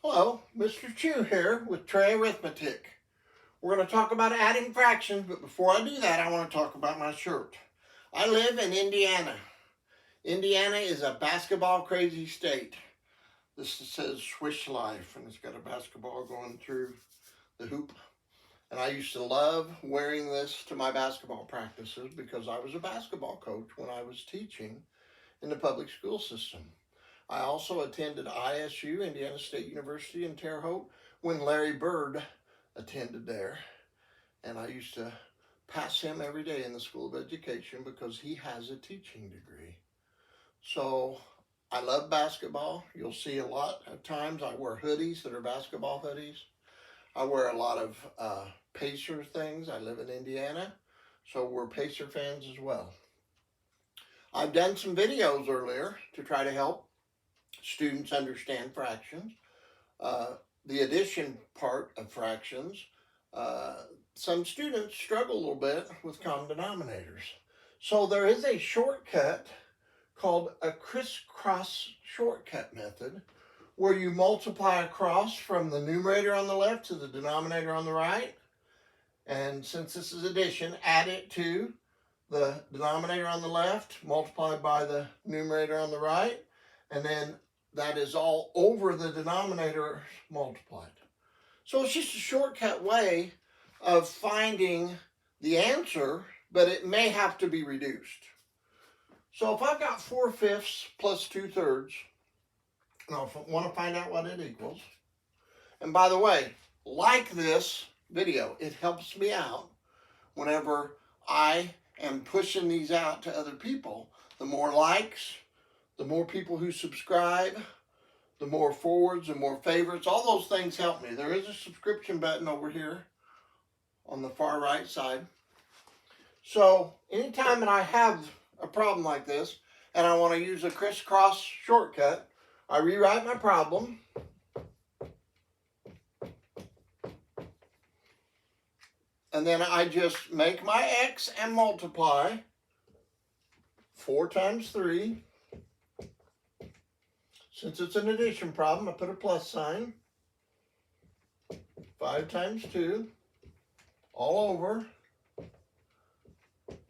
Hello, Mr. Chu here with Tray Arithmetic. We're going to talk about adding fractions, but before I do that, I want to talk about my shirt. I live in Indiana. Indiana is a basketball crazy state. This says Swish Life, and it's got a basketball going through the hoop. And I used to love wearing this to my basketball practices because I was a basketball coach when I was teaching in the public school system. I also attended ISU, Indiana State University in Terre Haute, when Larry Bird attended there. And I used to pass him every day in the School of Education because he has a teaching degree. So I love basketball. You'll see a lot of times I wear hoodies that are basketball hoodies. I wear a lot of Pacer things. I live in Indiana, so we're Pacer fans as well. I've done some videos earlier to try to help students understand fractions, the addition part of fractions. Some students struggle a little bit with common denominators. So there is a shortcut called a Criss Cross Shortcut method where you multiply across from the numerator on the left to the denominator on the right. And since this is addition, add it to the denominator on the left multiplied by the numerator on the right. And then that is all over the denominator multiplied. So it's just a shortcut way of finding the answer, but it may have to be reduced. So if I've got 4/5 plus 2/3, and I want to find out what it equals. And by the way, like this video, it helps me out whenever I am pushing these out to other people. The more likes, the more people who subscribe, the more forwards, the more favorites, all those things help me. There is a subscription button over here on the far right side. So anytime that I have a problem like this and I want to use a crisscross shortcut, I rewrite my problem. And then I just make my x and multiply 4 times 3. Since it's an addition problem, I put a plus sign. 5 times 2, all over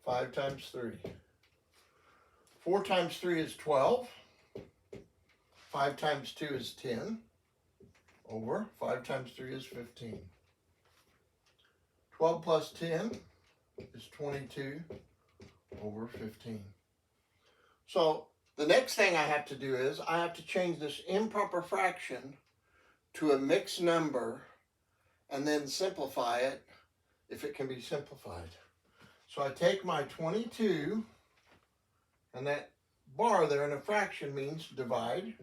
5 times 3. 4 times 3 is 12. 5 times 2 is 10, over 5 times 3 is 15. 12 plus 10 is 22 over 15. So the next thing I have to do is I have to change this improper fraction to a mixed number and then simplify it if it can be simplified. So I take my 22, and that bar there in a fraction means divide.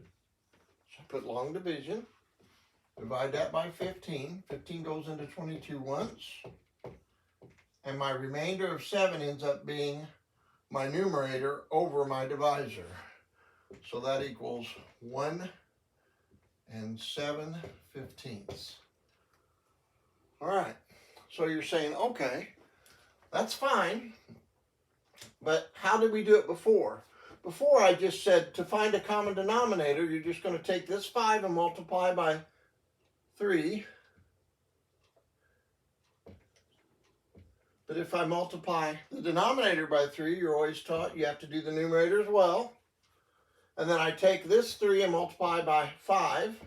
So I put long division, divide that by 15. 15 goes into 22 once, and my remainder of 7 ends up being my numerator over my divisor. So that equals 1 7/15. All right, so you're saying, okay, that's fine, but how did we do it before? Before I just said to find a common denominator, you're just going to take this 5 and multiply by 3. But if I multiply the denominator by 3, you're always taught you have to do the numerator as well. And then I take this 3 and multiply by 5.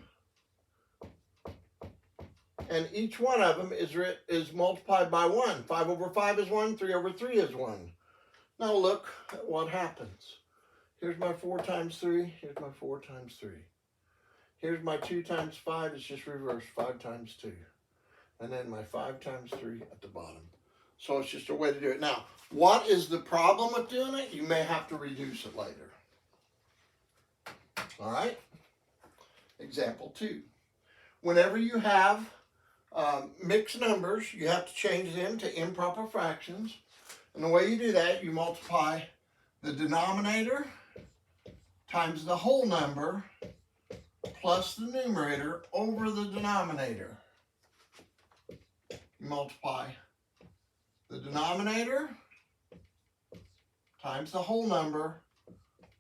And each one of them is multiplied by 1. 5 over 5 is 1. 3 over 3 is 1. Now look at what happens. Here's my 4 times 3. Here's my 4 times 3. Here's my 2 times 5. It's just reversed. 5 times 2. And then my 5 times 3 at the bottom. So it's just a way to do it. Now, what is the problem with doing it? You may have to reduce it later. All right? Example 2. Whenever you have mixed numbers, you have to change them to improper fractions. And the way you do that, you multiply the denominator times the whole number plus the numerator over the denominator. You multiply the denominator times the whole number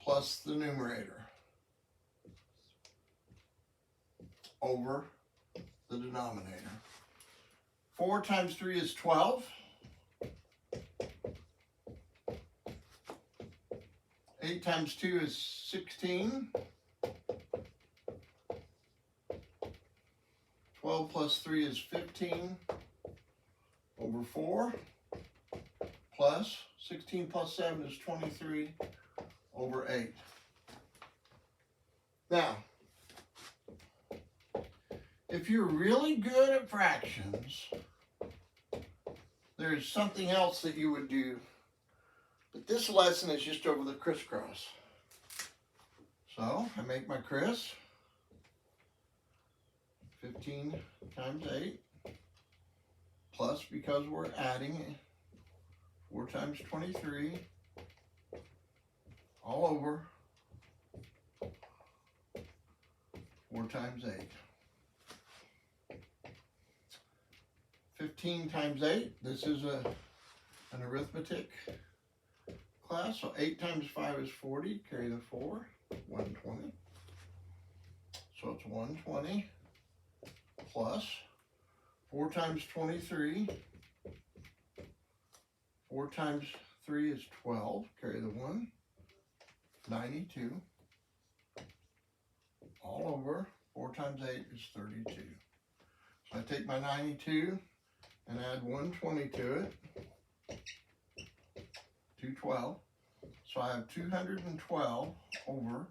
plus the numerator. over the denominator. 4 times 3 is 12. 8 times 2 is 16. 12 plus 3 is 15 over 4, plus 16 plus 7 is 23 over 8. Now, if you're really good at fractions, there's something else that you would do, but this lesson is just over the crisscross. So I make my criss, 15 times 8, plus, because we're adding, 4 times 23, all over 4 times 8. 15 times 8, this is an arithmetic class, so 8 times 5 is 40, carry the 4, 120. So it's 120 plus 4 times 23, 4 times 3 is 12, carry the 1, 92, all over 4 times 8 is 32. So I take my 92 and add 120 to it, 212. So I have 212 over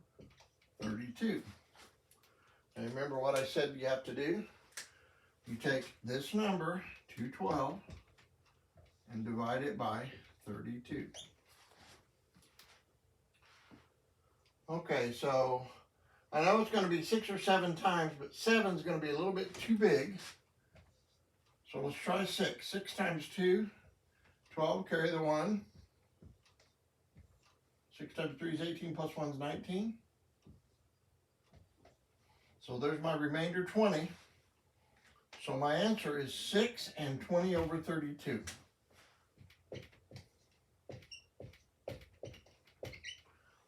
32. And remember what I said you have to do? You take this number, 212, and divide it by 32. Okay, so I know it's going to be 6 or 7 times, but 7 is going to be a little bit too big. So let's try 6. 6 times 2, 12, carry the 1. 6 times 3 is 18, plus 1 is 19. So there's my remainder, 20. So my answer is 6 and 20 over 32.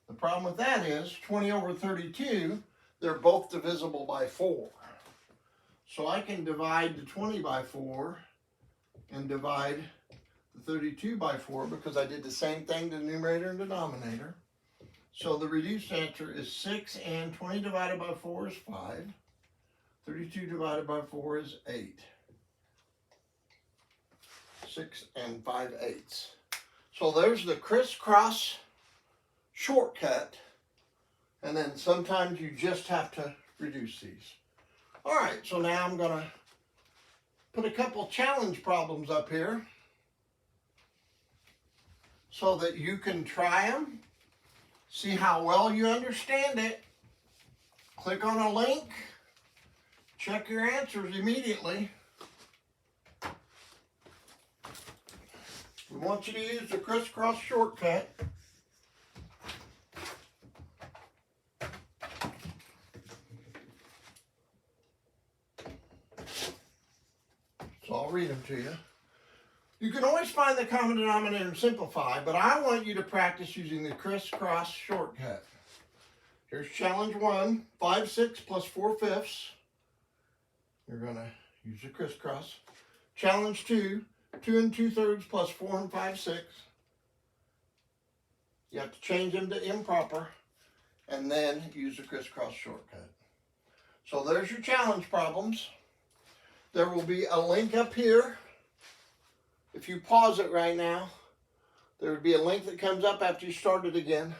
The problem with that is 20 over 32, they're both divisible by 4. So I can divide the 20 by 4 and divide the 32 by 4 because I did the same thing to the numerator and denominator. So the reduced answer is 6, and 20 divided by 4 is 5. 32 divided by 4 is 8. 6 and 5/8. So there's the crisscross shortcut. And then sometimes you just have to reduce these. All right, so now I'm going to put a couple challenge problems up here so that you can try them, see how well you understand it. Click on a link, check your answers immediately. We want you to use the crisscross shortcut. So I'll read them to you. You can always find the common denominator and simplify, but I want you to practice using the crisscross shortcut. Here's challenge 1, 5/6 plus 4/5. You're going to use the crisscross. Challenge 2, 2 2/3 plus 4 5/6. You have to change them to improper and then use the crisscross shortcut. So there's your challenge problems. There will be a link up here. If you pause it right now, there would be a link that comes up after you start it again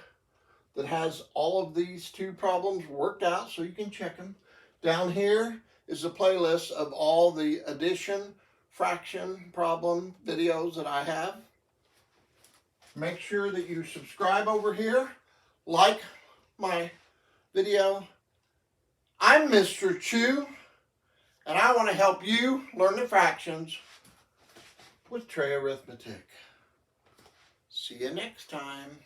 that has all of these 2 problems worked out so you can check them. Down here is a playlist of all the addition, fraction problem videos that I have. Make sure that you subscribe over here, like my video. I'm Mr. Chu, and I want to help you learn the fractions with tray arithmetic. See you next time.